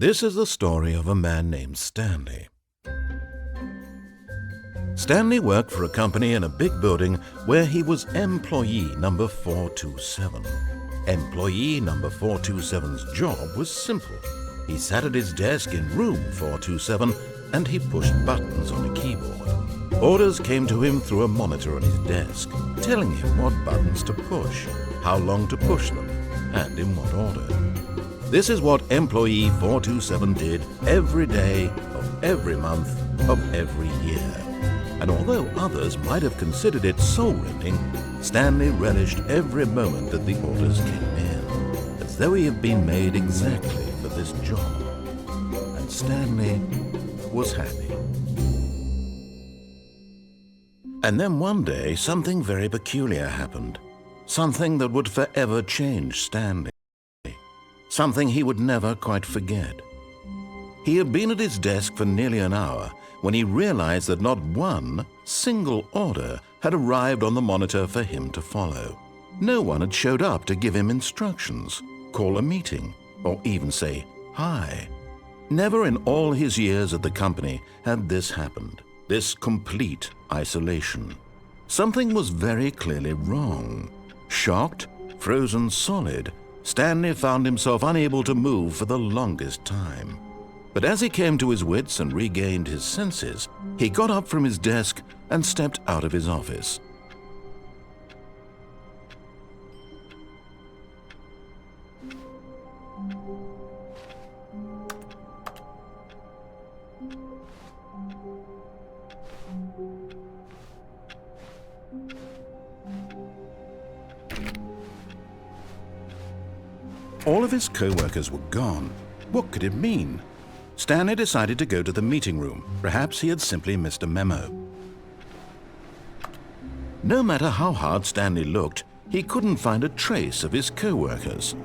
This is the story of a man named Stanley. Stanley worked for a company in a big building where he was employee number 427. Employee number 427's job was simple. He sat at his desk in room 427 and he pushed buttons on a keyboard. Orders came to him through a monitor on his desk, telling him what buttons to push, how long to push them, and in what order. This is what employee 427 did every day of every month of every year. And although others might have considered it soul-rending, Stanley relished every moment that the orders came in, as though he had been made exactly for this job. And Stanley was happy. And then one day, something very peculiar happened. Something that would forever change Stanley. Something he would never quite forget. He had been at his desk for nearly an hour when he realized that not one single order had arrived on the monitor for him to follow. No one had showed up to give him instructions, call a meeting, or even say hi. Never in all his years at the company had this happened, this complete isolation. Something was very clearly wrong. Shocked, frozen solid, Stanley found himself unable to move for the longest time. But as he came to his wits and regained his senses, he got up from his desk and stepped out of his office. All of his co-workers were gone. What could it mean? Stanley decided to go to the meeting room. Perhaps he had simply missed a memo. No matter how hard Stanley looked, he couldn't find a trace of his co-workers.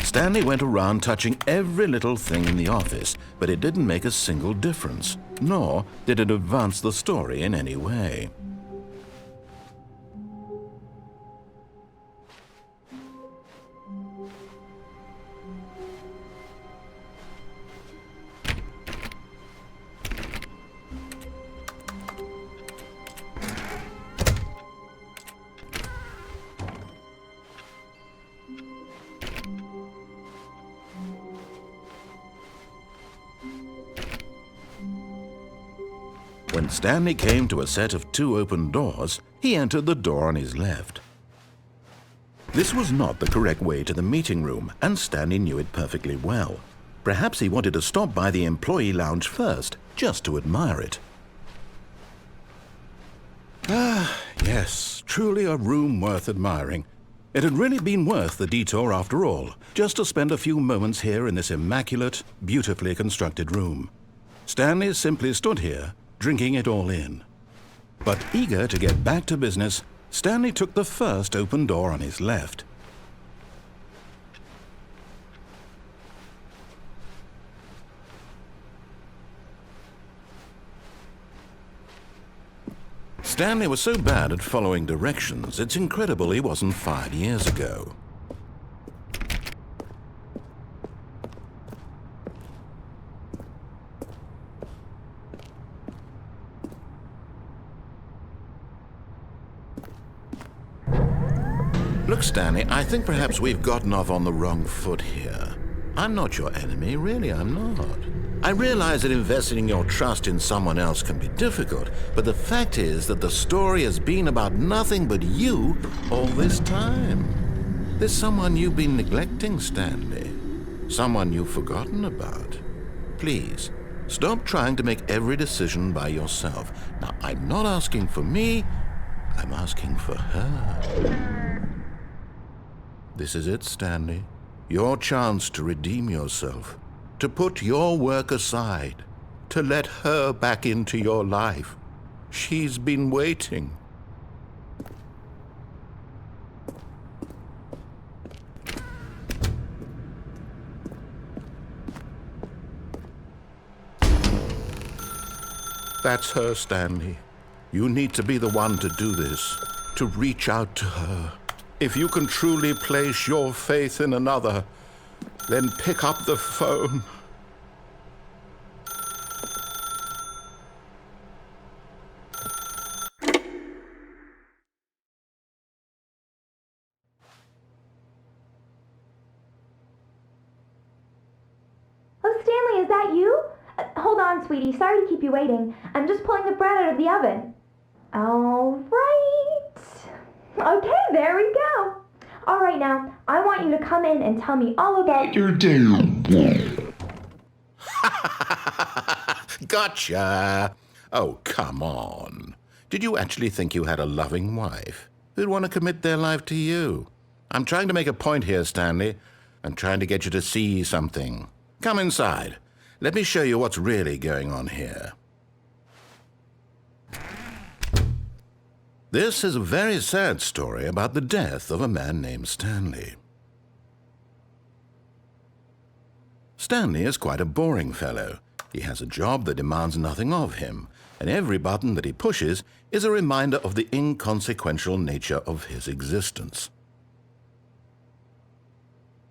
Stanley went around touching every little thing in the office, but it didn't make a single difference, nor did it advance the story in any way. When Stanley came to a set of 2 open doors, he entered the door on his left. This was not the correct way to the meeting room, and Stanley knew it perfectly well. Perhaps he wanted to stop by the employee lounge first, just to admire it. Ah, yes, truly a room worth admiring. It had really been worth the detour after all, just to spend a few moments here in this immaculate, beautifully constructed room. Stanley simply stood here, drinking it all in. But eager to get back to business, Stanley took the first open door on his left. Stanley was so bad at following directions, it's incredible he wasn't fired years ago. Look, Stanley, I think perhaps we've gotten off on the wrong foot here. I'm not your enemy, really, I'm not. I realize that investing your trust in someone else can be difficult, but the fact is that the story has been about nothing but you all this time. There's someone you've been neglecting, Stanley. Someone you've forgotten about. Please, stop trying to make every decision by yourself. Now, I'm not asking for me, I'm asking for her. This is it, Stanley. Your chance to redeem yourself, to put your work aside, to let her back into your life. She's been waiting. That's her, Stanley. You need to be the one to do this, to reach out to her. If you can truly place your faith in another, then pick up the phone. Oh, Stanley, is that you? Hold on, sweetie. Sorry to keep you waiting. I'm just pulling the bread out of the oven. All right. Okay, there we go. All right, now, I want you to come in and tell me all about your day. Gotcha! Oh, come on. Did you actually think you had a loving wife who'd want to commit their life to you? I'm trying to make a point here, Stanley. I'm trying to get you to see something. Come inside. Let me show you what's really going on here. This is a very sad story about the death of a man named Stanley. Stanley is quite a boring fellow. He has a job that demands nothing of him, and every button that he pushes is a reminder of the inconsequential nature of his existence.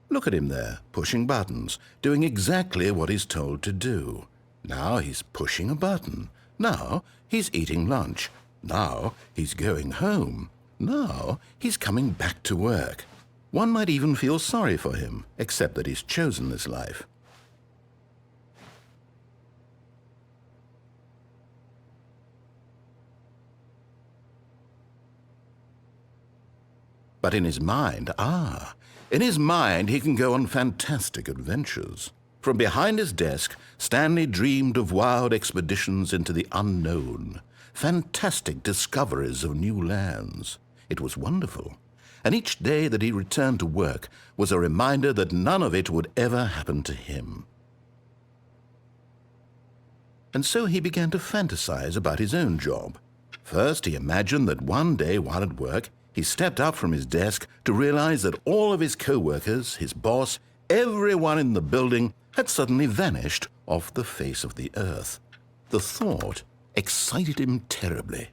Look at him there, pushing buttons, doing exactly what he's told to do. Now he's pushing a button. Now he's eating lunch. Now he's going home. Now he's coming back to work. One might even feel sorry for him, except that he's chosen this life. But in his mind, in his mind he can go on fantastic adventures. From behind his desk, Stanley dreamed of wild expeditions into the unknown, fantastic discoveries of new lands. It was wonderful, and each day that he returned to work was a reminder that none of it would ever happen to him. And so he began to fantasize about his own job. First, he imagined that one day while at work, he stepped up from his desk to realize that all of his co-workers, his boss, everyone in the building had suddenly vanished off the face of the earth. The thought excited him terribly.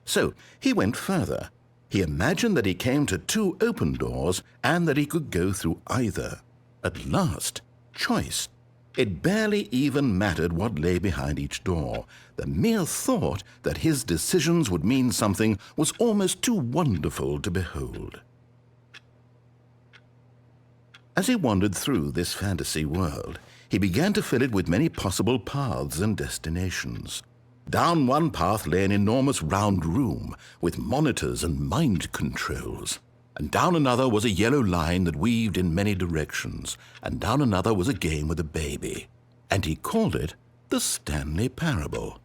So he went further. He imagined that he came to two open doors and that he could go through either. At last, choice. It barely even mattered what lay behind each door. The mere thought that his decisions would mean something was almost too wonderful to behold. As he wandered through this fantasy world, he began to fill it with many possible paths and destinations. Down one path lay an enormous round room with monitors and mind controls. And down another was a yellow line that weaved in many directions, and down another was a game with a baby. And he called it the Stanley Parable.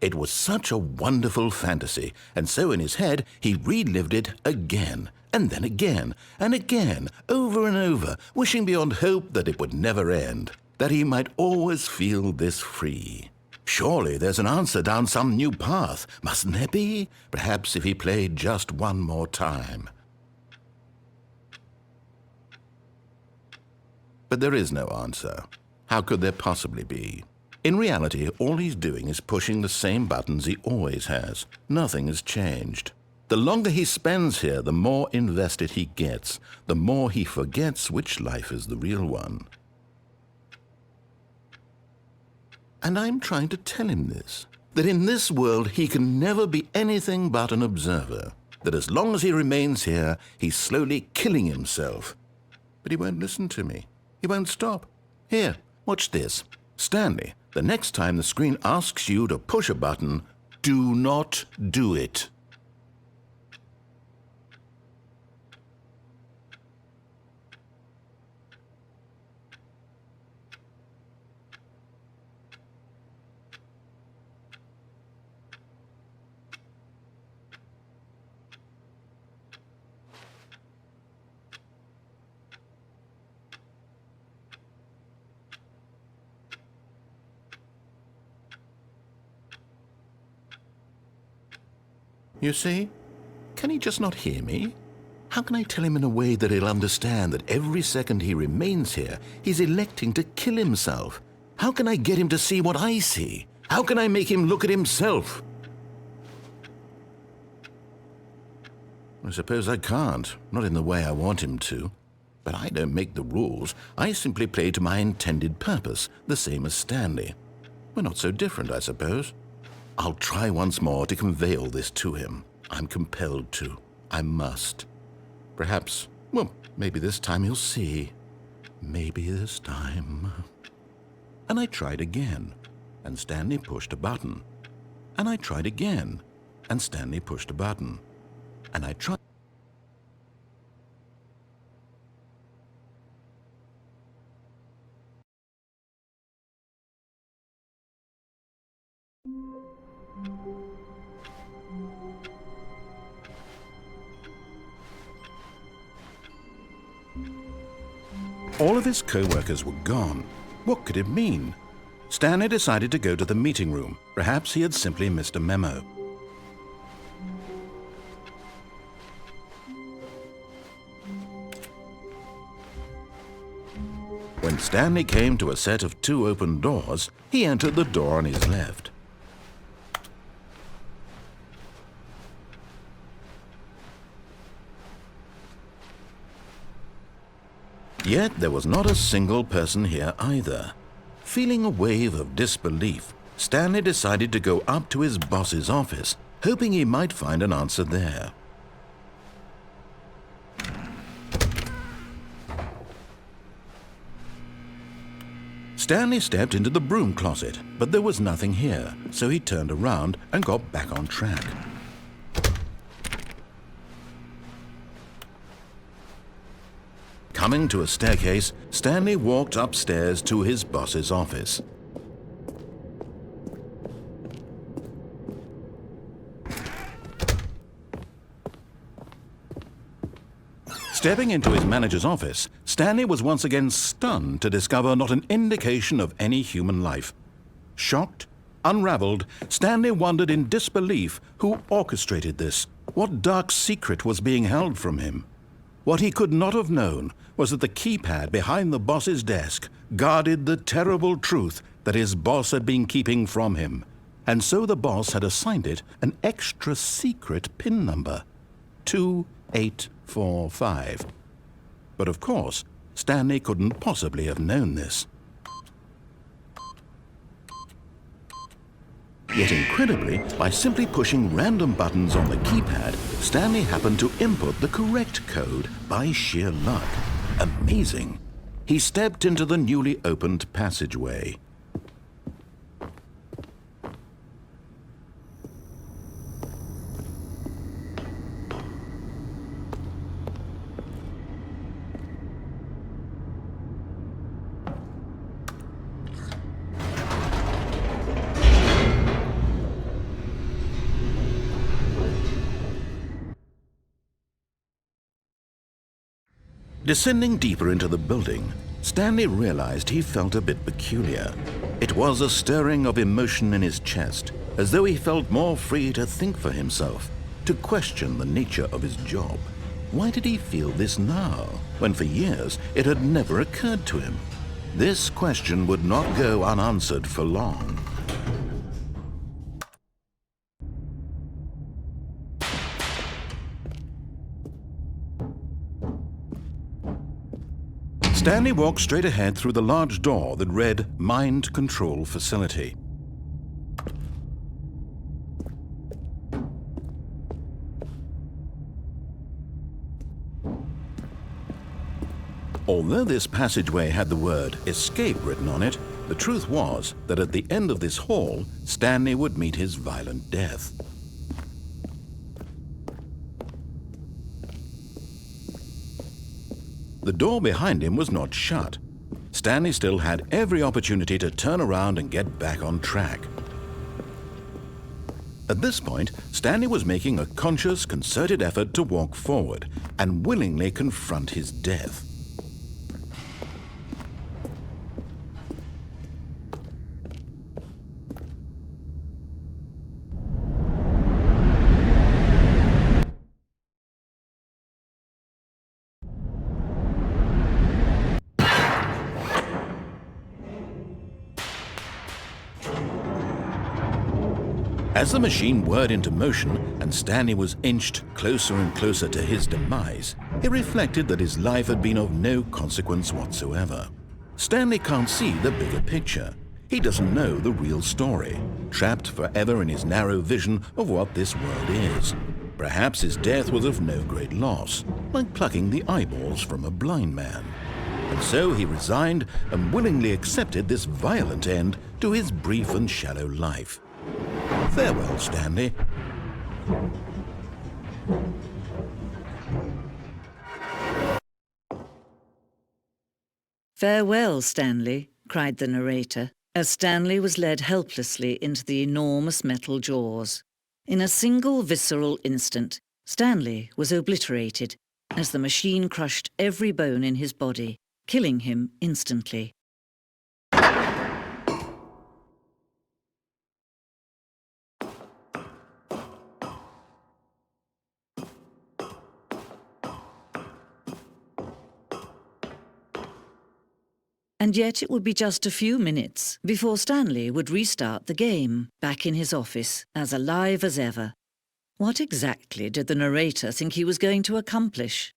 It was such a wonderful fantasy, and so in his head he relived it again, and then again, and again, over and over, wishing beyond hope that it would never end, that he might always feel this free. Surely there's an answer down some new path, mustn't there be? Perhaps if he played just one more time. But there is no answer. How could there possibly be? In reality, all he's doing is pushing the same buttons he always has. Nothing has changed. The longer he spends here, the more invested he gets, the more he forgets which life is the real one. And I'm trying to tell him this, that in this world he can never be anything but an observer, that as long as he remains here, he's slowly killing himself. But he won't listen to me. He won't stop. Here, watch this. Stanley, the next time the screen asks you to push a button, do not do it. You see? Can he just not hear me? How can I tell him in a way that he'll understand that every second he remains here, he's electing to kill himself? How can I get him to see what I see? How can I make him look at himself? I suppose I can't, not in the way I want him to. But I don't make the rules. I simply play to my intended purpose, the same as Stanley. We're not so different, I suppose. I'll try once more to convey all this to him. I'm compelled to. I must. Perhaps, well, maybe this time he'll see. Maybe this time. And I tried again, and Stanley pushed a button. And I tried again, and Stanley pushed a button. And I tried. All of his co-workers were gone. What could it mean? Stanley decided to go to the meeting room. Perhaps he had simply missed a memo. When Stanley came to a set of 2 open doors, he entered the door on his left. Yet there was not a single person here either. Feeling a wave of disbelief, Stanley decided to go up to his boss's office, hoping he might find an answer there. Stanley stepped into the broom closet, but there was nothing here, so he turned around and got back on track. Coming to a staircase, Stanley walked upstairs to his boss's office. Stepping into his manager's office, Stanley was once again stunned to discover not an indication of any human life. Shocked, unraveled, Stanley wondered in disbelief who orchestrated this, what dark secret was being held from him. What he could not have known was that the keypad behind the boss's desk guarded the terrible truth that his boss had been keeping from him, and so the boss had assigned it an extra secret PIN number, 2845. But of course, Stanley couldn't possibly have known this. Yet incredibly, by simply pushing random buttons on the keypad, Stanley happened to input the correct code by sheer luck. Amazing. He stepped into the newly opened passageway. Descending deeper into the building, Stanley realized he felt a bit peculiar. It was a stirring of emotion in his chest, as though he felt more free to think for himself, to question the nature of his job. Why did he feel this now, when for years it had never occurred to him? This question would not go unanswered for long. Stanley walked straight ahead through the large door that read Mind Control Facility. Although this passageway had the word Escape written on it, the truth was that at the end of this hall, Stanley would meet his violent death. The door behind him was not shut. Stanley still had every opportunity to turn around and get back on track. At this point, Stanley was making a conscious, concerted effort to walk forward and willingly confront his death. As the machine whirred into motion and Stanley was inched closer and closer to his demise, he reflected that his life had been of no consequence whatsoever. Stanley can't see the bigger picture. He doesn't know the real story, trapped forever in his narrow vision of what this world is. Perhaps his death was of no great loss, like plucking the eyeballs from a blind man. And so he resigned and willingly accepted this violent end to his brief and shallow life. Farewell, Stanley. "Farewell, Stanley," cried the narrator, as Stanley was led helplessly into the enormous metal jaws. In a single visceral instant, Stanley was obliterated as the machine crushed every bone in his body, killing him instantly. And yet it would be just a few minutes before Stanley would restart the game, back in his office, as alive as ever. What exactly did the narrator think he was going to accomplish?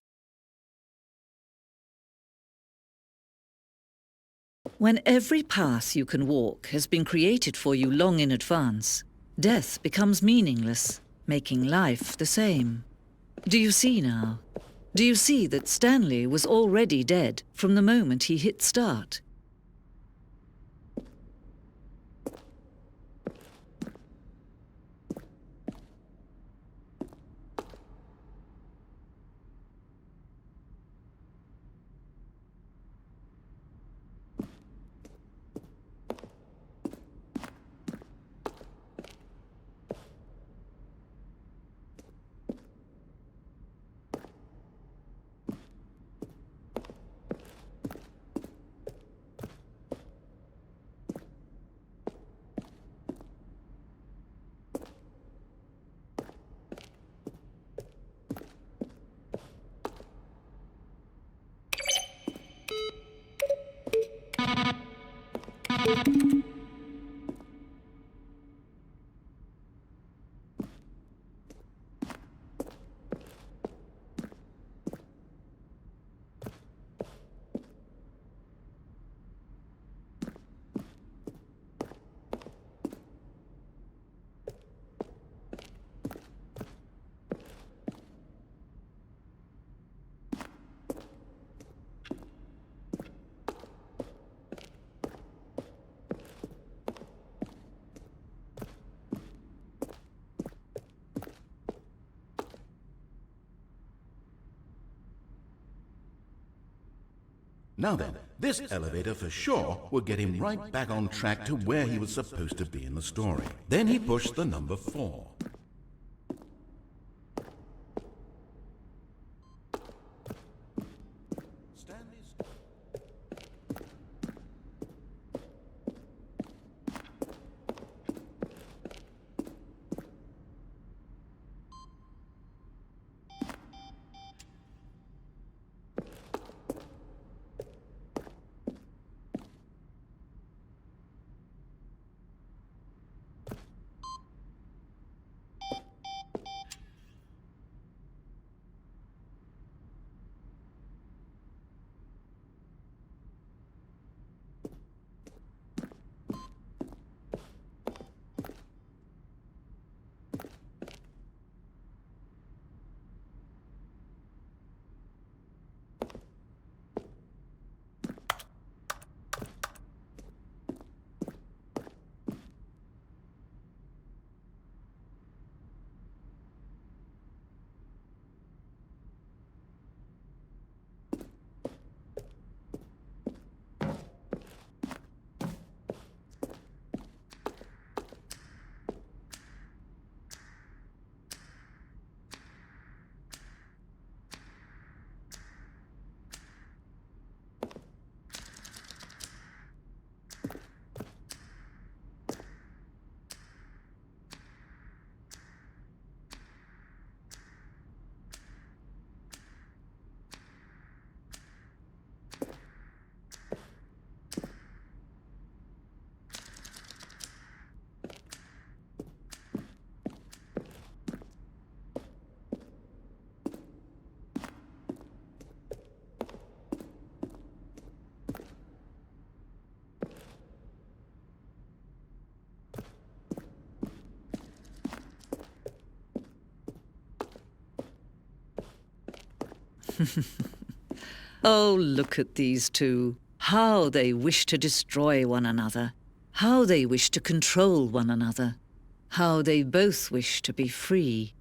When every path you can walk has been created for you long in advance, death becomes meaningless, making life the same. Do you see now? Do you see that Stanley was already dead from the moment he hit start? Now then, this elevator for sure would get him right back on track to where he was supposed to be in the story. Then he pushed the number 4. Oh, look at these two. How they wish to destroy one another. How they wish to control one another. How they both wish to be free.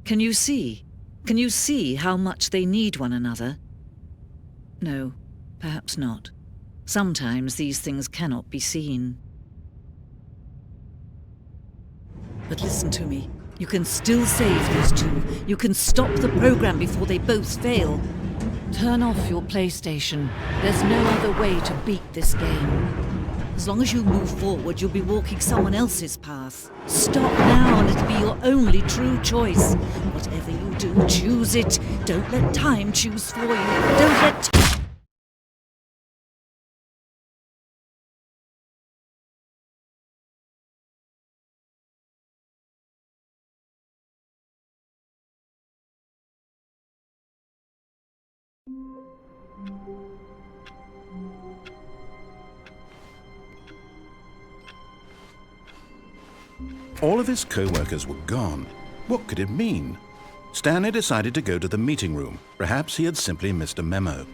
Can you see? Can you see how much they need one another? No, perhaps not. Sometimes these things cannot be seen. But listen to me. You can still save these two. You can stop the program before they both fail. Turn off your PlayStation. There's no other way to beat this game. As long as you move forward, you'll be walking someone else's path. Stop now and it'll be your only true choice. Whatever you do, choose it. Don't let time choose for you. Don't let... All of his co-workers were gone. What could it mean? Stanley decided to go to the meeting room. Perhaps he had simply missed a memo.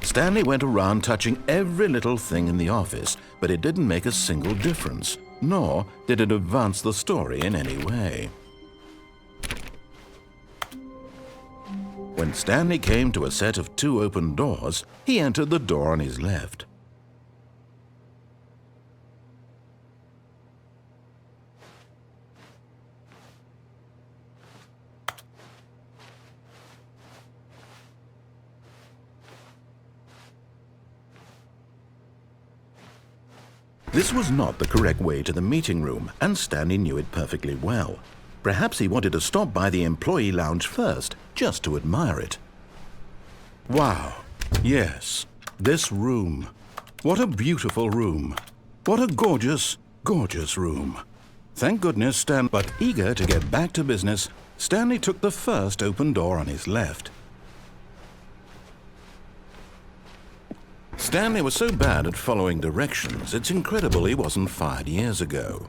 Stanley went around touching every little thing in the office, but it didn't make a single difference, nor did it advance the story in any way. When Stanley came to a set of 2 open doors, he entered the door on his left. This was not the correct way to the meeting room, and Stanley knew it perfectly well. Perhaps he wanted to stop by the employee lounge first, just to admire it. Wow, yes, this room. What a beautiful room. What a gorgeous, gorgeous room. Thank goodness but eager to get back to business, Stanley took the first open door on his left. Stanley was so bad at following directions, it's incredible he wasn't fired years ago.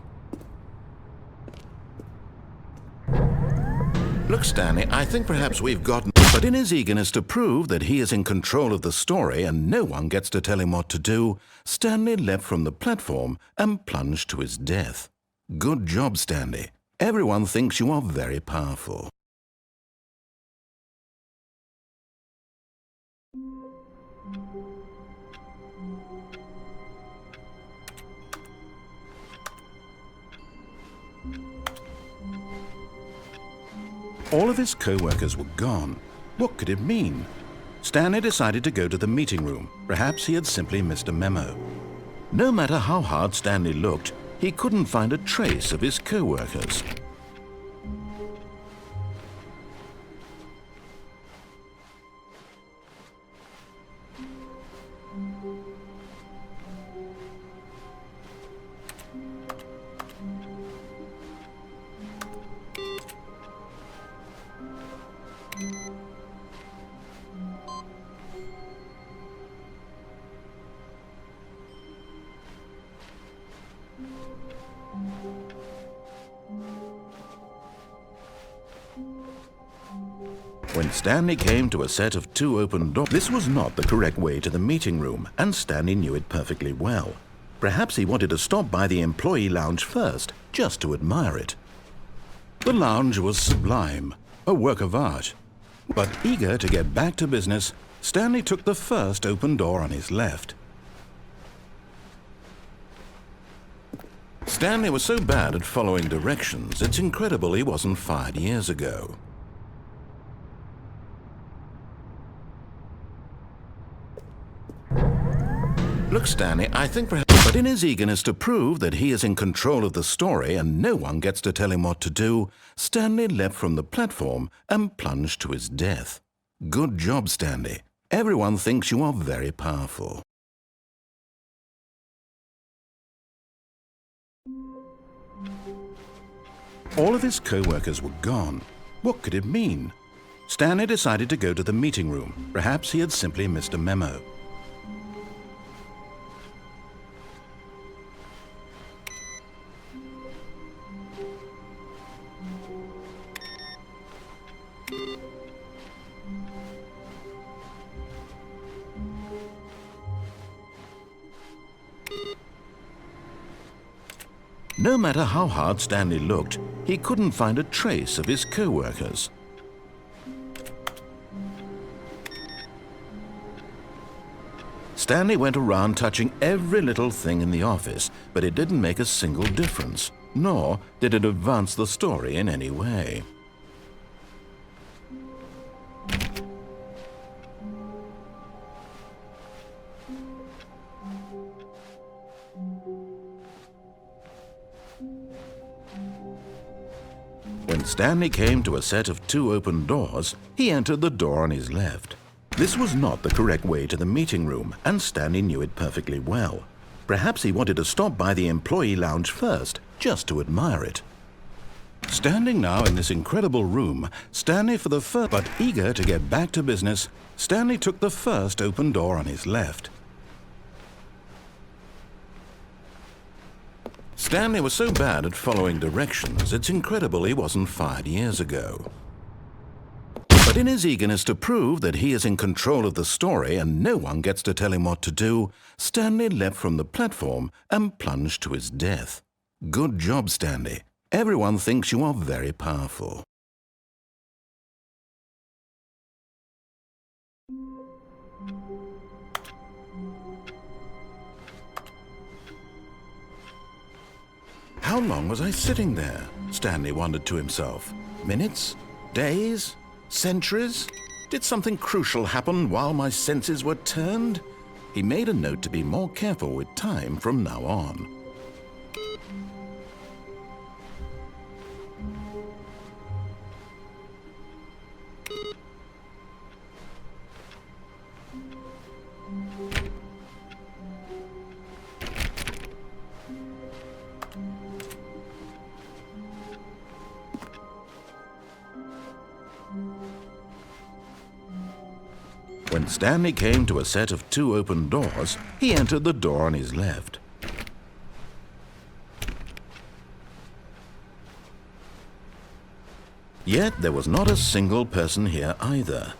Look, Stanley, I think perhaps we've gotten... But in his eagerness to prove that he is in control of the story and no one gets to tell him what to do, Stanley leapt from the platform and plunged to his death. Good job, Stanley. Everyone thinks you are very powerful. All of his co-workers were gone. What could it mean? Stanley decided to go to the meeting room. Perhaps he had simply missed a memo. No matter how hard Stanley looked, he couldn't find a trace of his co-workers. When Stanley came to a set of 2 open doors, this was not the correct way to the meeting room, and Stanley knew it perfectly well. Perhaps he wanted to stop by the employee lounge first, just to admire it. The lounge was sublime, a work of art. But eager to get back to business, Stanley took the first open door on his left. Stanley was so bad at following directions, it's incredible he wasn't fired years ago. Look, Stanley, I think perhaps... But in his eagerness to prove that he is in control of the story and no one gets to tell him what to do, Stanley leapt from the platform and plunged to his death. Good job, Stanley. Everyone thinks you are very powerful. All of his co-workers were gone. What could it mean? Stanley decided to go to the meeting room. Perhaps he had simply missed a memo. No matter how hard Stanley looked, he couldn't find a trace of his co-workers. Stanley went around touching every little thing in the office, but it didn't make a single difference, nor did it advance the story in any way. When Stanley came to a set of 2 open doors, he entered the door on his left. This was not the correct way to the meeting room, and Stanley knew it perfectly well. Perhaps he wanted to stop by the employee lounge first, just to admire it. Standing now in this incredible room, Stanley for the first, but eager to get back to business, Stanley took the first open door on his left. Stanley was so bad at following directions, it's incredible he wasn't fired years ago. But in his eagerness to prove that he is in control of the story and no one gets to tell him what to do, Stanley leapt from the platform and plunged to his death. Good job, Stanley. Everyone thinks you are very powerful. How long was I sitting there? Stanley wondered to himself. Minutes? Days? Centuries? Did something crucial happen while my senses were turned? He made a note to be more careful with time from now on. When Stanley came to a set of 2 open doors, he entered the door on his left. Yet there was not a single person here either.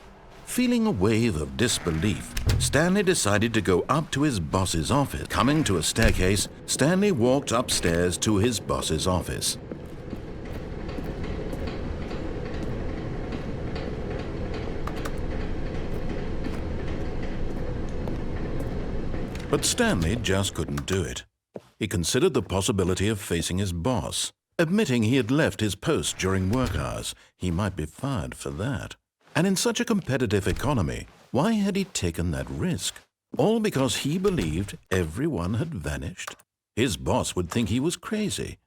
Feeling a wave of disbelief, Stanley decided to go up to his boss's office. Coming to a staircase, Stanley walked upstairs to his boss's office. But Stanley just couldn't do it. He considered the possibility of facing his boss. Admitting he had left his post during work hours, he might be fired for that. And in such a competitive economy, why had he taken that risk? All because he believed everyone had vanished? His boss would think he was crazy.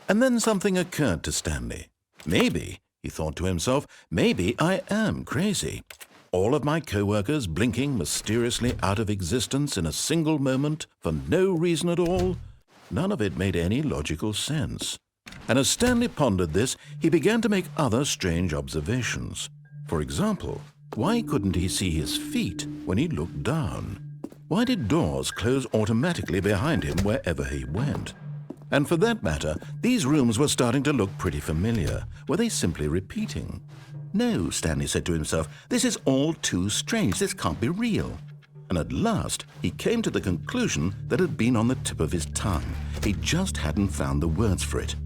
And then something occurred to Stanley. Maybe, he thought to himself, maybe I am crazy. All of my co-workers blinking mysteriously out of existence in a single moment for no reason at all? None of it made any logical sense. And as Stanley pondered this, he began to make other strange observations. For example, why couldn't he see his feet when he looked down? Why did doors close automatically behind him wherever he went? And for that matter, these rooms were starting to look pretty familiar. Were they simply repeating? No, Stanley said to himself, this is all too strange. This can't be real. And at last, he came to the conclusion that had been on the tip of his tongue. He just hadn't found the words for it.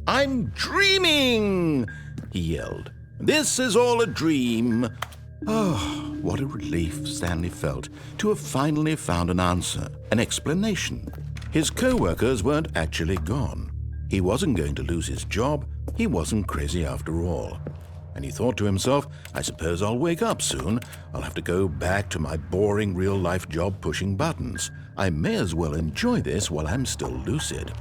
"I'm dreaming!" he yelled. "This is all a dream." Oh, what a relief Stanley felt to have finally found an answer, an explanation. His co-workers weren't actually gone. He wasn't going to lose his job. He wasn't crazy after all. And he thought to himself, I suppose I'll wake up soon. I'll have to go back to my boring real-life job pushing buttons. I may as well enjoy this while I'm still lucid.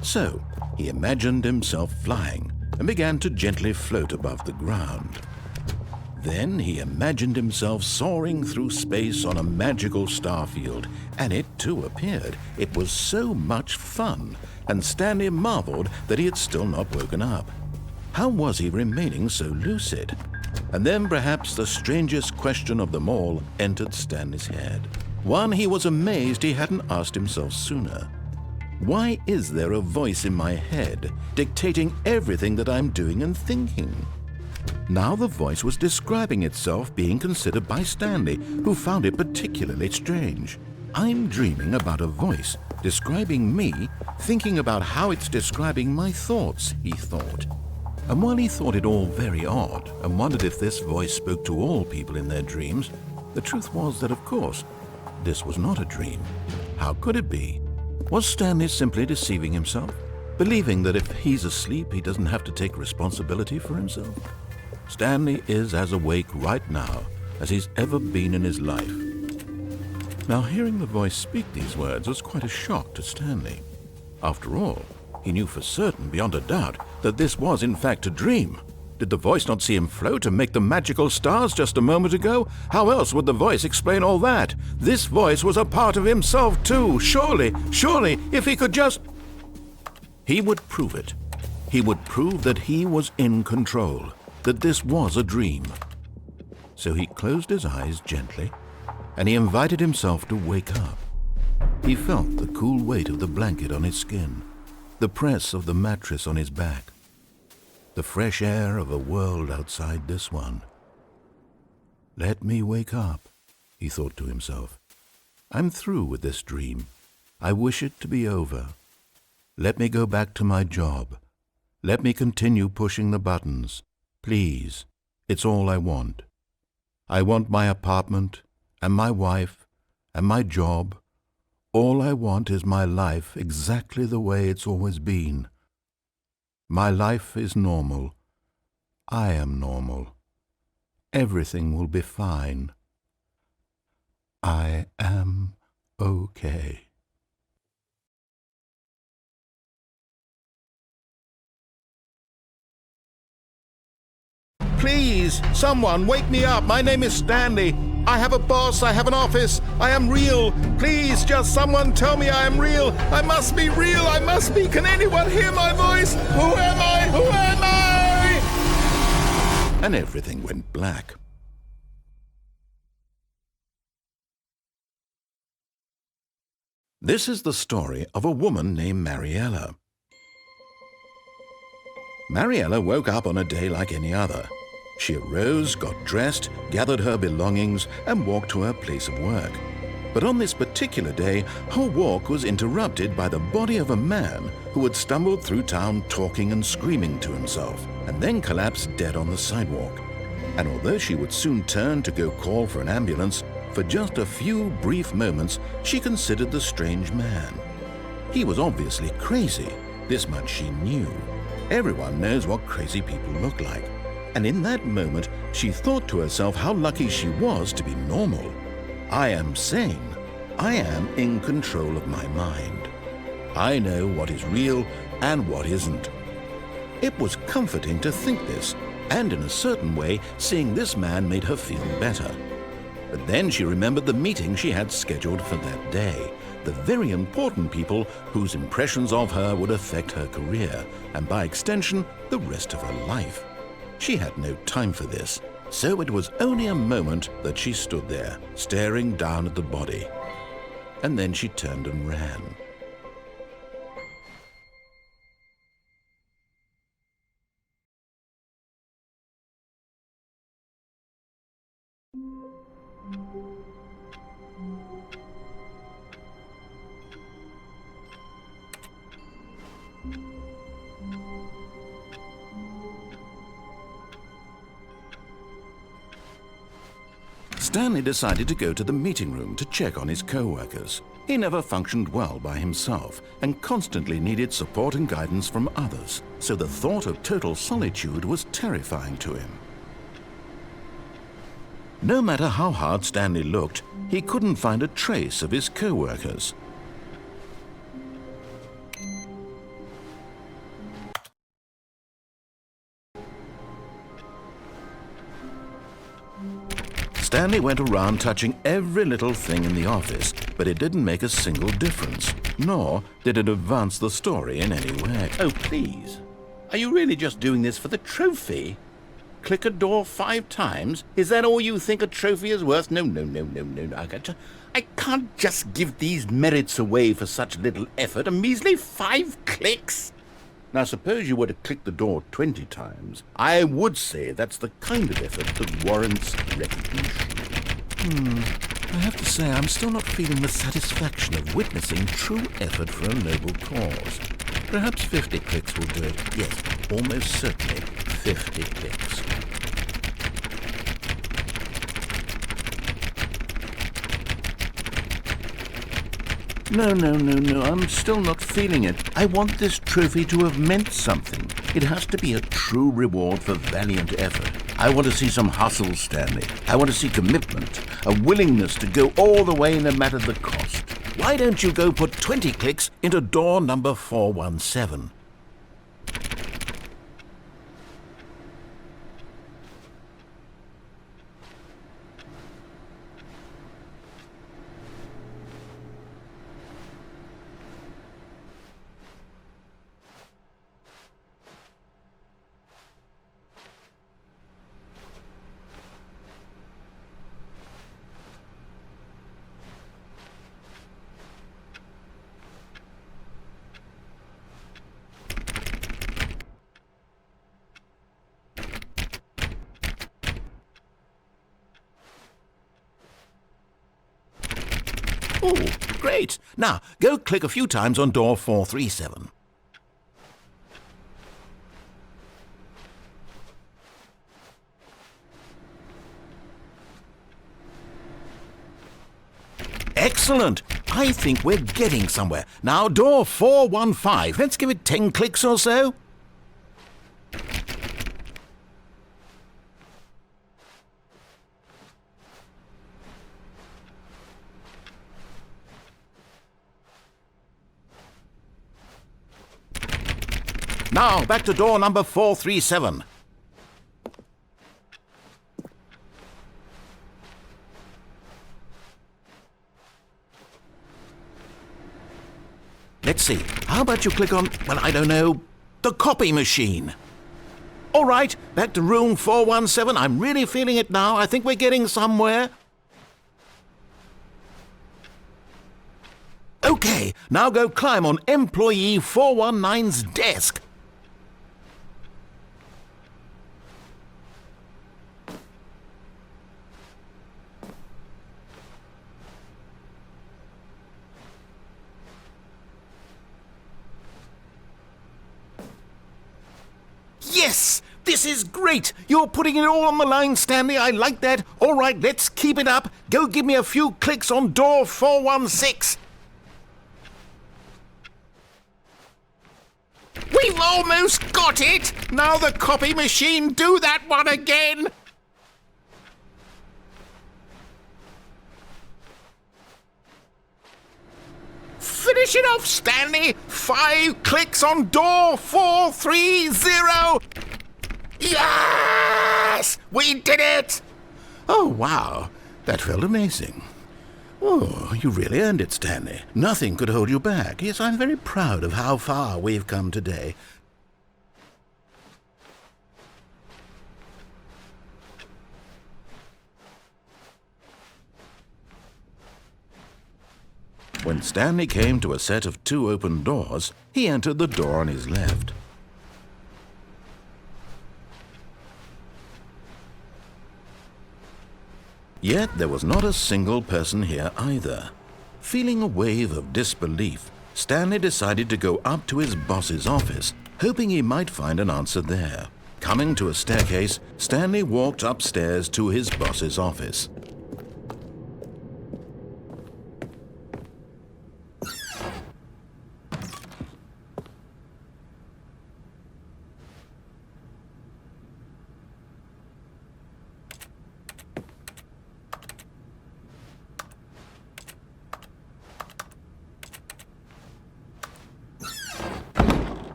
So he imagined himself flying and began to gently float above the ground. Then he imagined himself soaring through space on a magical starfield, and it too appeared. It was so much fun, and Stanley marveled that he had still not woken up. How was he remaining so lucid? And then perhaps the strangest question of them all entered Stanley's head. One he was amazed he hadn't asked himself sooner. Why is there a voice in my head dictating everything that I'm doing and thinking? Now the voice was describing itself being considered by Stanley, who found it particularly strange. I'm dreaming about a voice describing me, thinking about how it's describing my thoughts, he thought. And while he thought it all very odd and wondered if this voice spoke to all people in their dreams, the truth was that, of course, this was not a dream. How could it be? Was Stanley simply deceiving himself, believing that if he's asleep, he doesn't have to take responsibility for himself? Stanley is as awake right now as he's ever been in his life. Now, hearing the voice speak these words was quite a shock to Stanley. After all, he knew for certain, beyond a doubt, that this was in fact a dream. Did the voice not see him float and make the magical stars just a moment ago? How else would the voice explain all that? This voice was a part of himself too. Surely, if he could just... He would prove it. He would prove that he was in control, that this was a dream. So he closed his eyes gently, and he invited himself to wake up. He felt the cool weight of the blanket on his skin, the press of the mattress on his back, the fresh air of a world outside this one. Let me wake up, he thought to himself. I'm through with this dream. I wish it to be over. Let me go back to my job. Let me continue pushing the buttons. Please, it's all I want. I want my apartment, and my wife, and my job. All I want is my life exactly the way it's always been. My life is normal. I am normal. Everything will be fine. I am okay. Please, someone, wake me up. My name is Stanley. I have a boss. I have an office. I am real. Please, just someone tell me I am real. I must be real. I must be. Can anyone hear my voice? Who am I? Who am I? And everything went black. This is the story of a woman named Mariella. Mariella woke up on a day like any other. She arose, got dressed, gathered her belongings, and walked to her place of work. But on this particular day, her walk was interrupted by the body of a man who had stumbled through town talking and screaming to himself, and then collapsed dead on the sidewalk. And although she would soon turn to go call for an ambulance, for just a few brief moments she considered the strange man. He was obviously crazy, this much she knew. Everyone knows what crazy people look like. And in that moment, she thought to herself how lucky she was to be normal. I am sane. I am in control of my mind. I know what is real and what isn't. It was comforting to think this, and in a certain way, seeing this man made her feel better. But then she remembered the meeting she had scheduled for that day, the very important people whose impressions of her would affect her career, and by extension, the rest of her life. She had no time for this, so it was only a moment that she stood there, staring down at the body. And then she turned and ran. Stanley decided to go to the meeting room to check on his co-workers. He never functioned well by himself and constantly needed support and guidance from others, so the thought of total solitude was terrifying to him. No matter how hard Stanley looked, he couldn't find a trace of his co-workers. Stanley went around touching every little thing in the office, but it didn't make a single difference, nor did it advance the story in any way. Oh, please. Are you really just doing this for the trophy? Click a door 5 times? Is that all you think a trophy is worth? No. I can't just give these merits away for such little effort. A measly 5 clicks? Now, suppose you were to click the door 20 times. I would say that's the kind of effort that warrants recognition. I have to say I'm still not feeling the satisfaction of witnessing true effort for a noble cause. Perhaps 50 clicks will do it. Yes, almost certainly 50 clicks. No, I'm still not feeling it. I want this trophy to have meant something. It has to be a true reward for valiant effort. I want to see some hustle, Stanley. I want to see commitment, a willingness to go all the way no matter the cost. Why don't you go put 20 clicks into door number 417? Oh, great. Now, go click a few times on door 437. Excellent. I think we're getting somewhere. Now, door 415. Let's give it 10 clicks or so. Now, back to door number 437. Let's see. How about you click on, well, I don't know, the copy machine? All right, back to room 417. I'm really feeling it now. I think we're getting somewhere. Okay, now go climb on employee 419's desk. Yes! This is great! You're putting it all on the line, Stanley. I like that. All right, let's keep it up. Go give me a few clicks on door 416. We've almost got it! Now the copy machine, do that one again! Finish it off, Stanley! 5 clicks on door 430! Yes! We did it! Oh, wow. That felt amazing. Oh, you really earned it, Stanley. Nothing could hold you back. Yes, I'm very proud of how far we've come today. When Stanley came to a set of 2 open doors, he entered the door on his left. Yet there was not a single person here either. Feeling a wave of disbelief, Stanley decided to go up to his boss's office, hoping he might find an answer there. Coming to a staircase, Stanley walked upstairs to his boss's office.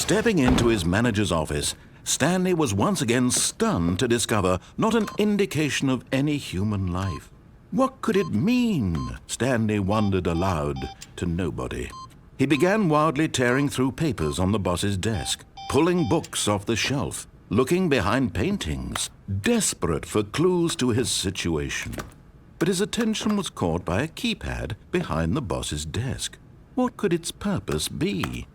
Stepping into his manager's office, Stanley was once again stunned to discover not an indication of any human life. What could it mean? Stanley wondered aloud to nobody. He began wildly tearing through papers on the boss's desk, pulling books off the shelf, looking behind paintings, desperate for clues to his situation. But his attention was caught by a keypad behind the boss's desk. What could its purpose be?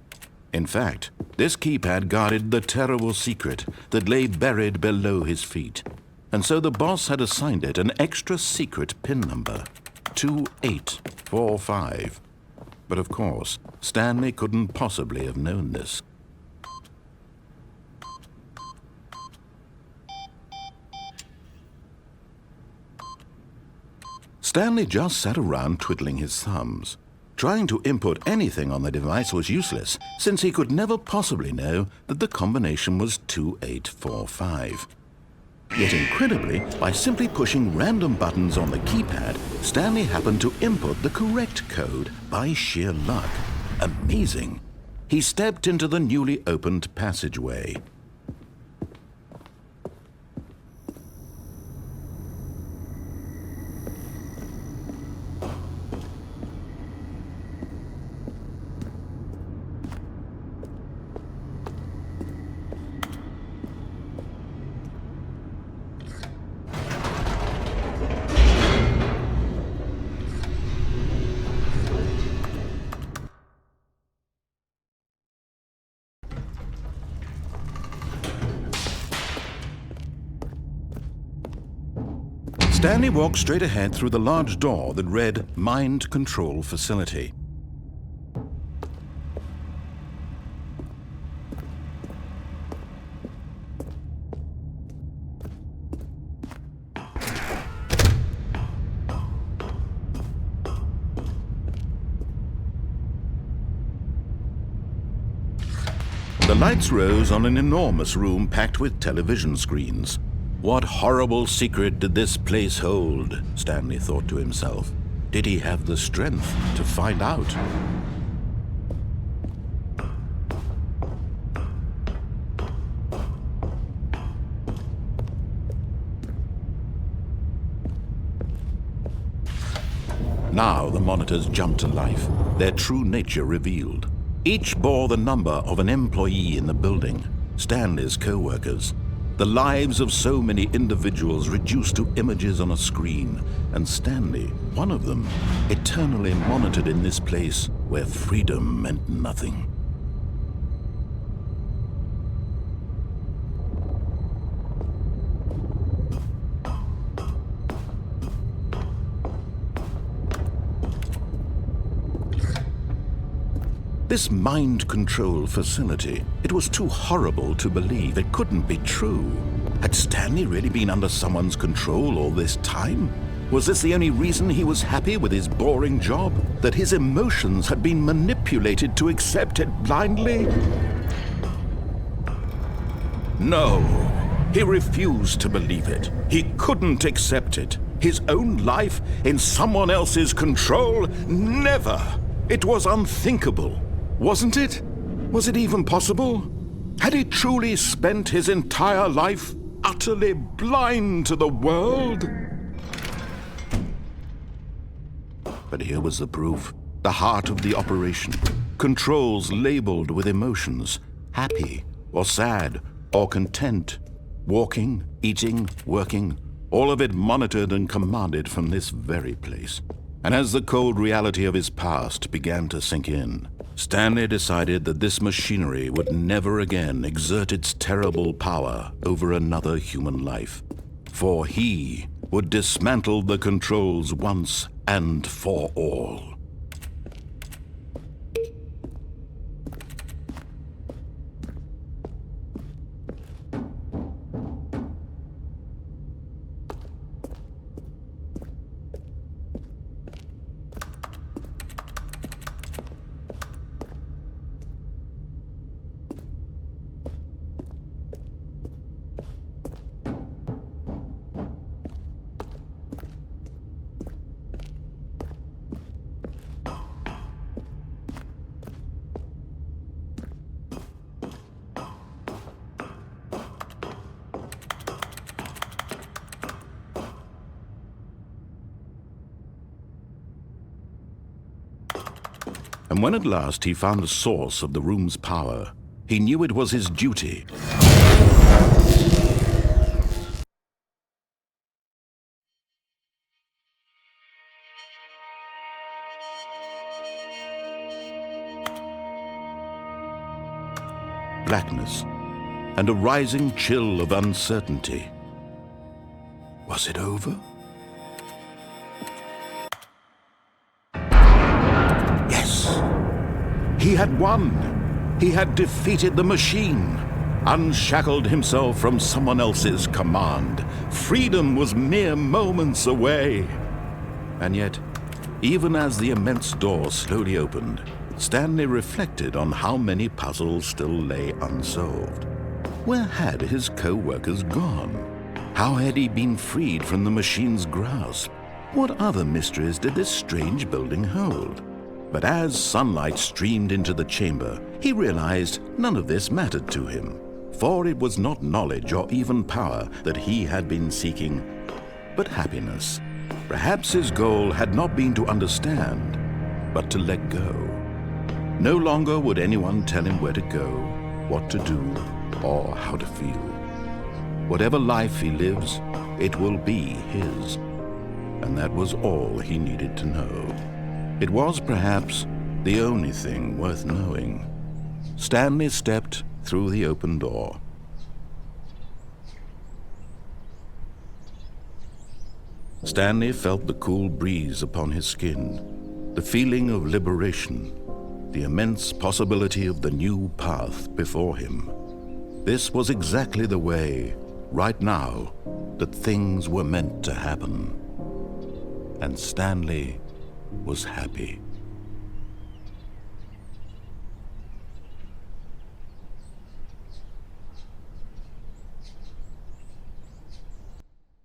In fact, this keypad guarded the terrible secret that lay buried below his feet. And so the boss had assigned it an extra secret PIN number, 2845. But of course, Stanley couldn't possibly have known this. Stanley just sat around twiddling his thumbs. Trying to input anything on the device was useless, since he could never possibly know that the combination was 2845. Yet incredibly, by simply pushing random buttons on the keypad, Stanley happened to input the correct code by sheer luck. Amazing. He stepped into the newly opened passageway. Stanley walked straight ahead through the large door that read Mind Control Facility. The lights rose on an enormous room packed with television screens. What horrible secret did this place hold? Stanley thought to himself. Did he have the strength to find out? Now the monitors jumped to life, their true nature revealed. Each bore the number of an employee in the building, Stanley's co-workers. The lives of so many individuals reduced to images on a screen, and Stanley, one of them, eternally monitored in this place where freedom meant nothing. This mind control facility, it was too horrible to believe. It couldn't be true. Had Stanley really been under someone's control all this time? Was this the only reason he was happy with his boring job? That his emotions had been manipulated to accept it blindly? No, he refused to believe it. He couldn't accept it. His own life in someone else's control? Never! It was unthinkable, wasn't it? Was it even possible? Had he truly spent his entire life utterly blind to the world? But here was the proof. The heart of the operation. Controls labeled with emotions. Happy, or sad, or content. Walking, eating, working. All of it monitored and commanded from this very place. And as the cold reality of his past began to sink in, Stanley decided that this machinery would never again exert its terrible power over another human life. For he would dismantle the controls once and for all. And when at last he found the source of the room's power, he knew it was his duty. Blackness and a rising chill of uncertainty. Was it over? He had won. He had defeated the machine, unshackled himself from someone else's command. Freedom was mere moments away. And yet, even as the immense door slowly opened, Stanley reflected on how many puzzles still lay unsolved. Where had his co-workers gone? How had he been freed from the machine's grasp? What other mysteries did this strange building hold? But as sunlight streamed into the chamber, he realized none of this mattered to him, for it was not knowledge or even power that he had been seeking, but happiness. Perhaps his goal had not been to understand, but to let go. No longer would anyone tell him where to go, what to do, or how to feel. Whatever life he lives, it will be his. And that was all he needed to know. It was perhaps the only thing worth knowing. Stanley stepped through the open door. Stanley felt the cool breeze upon his skin, the feeling of liberation, the immense possibility of the new path before him. This was exactly the way, right now, that things were meant to happen. And Stanley was happy.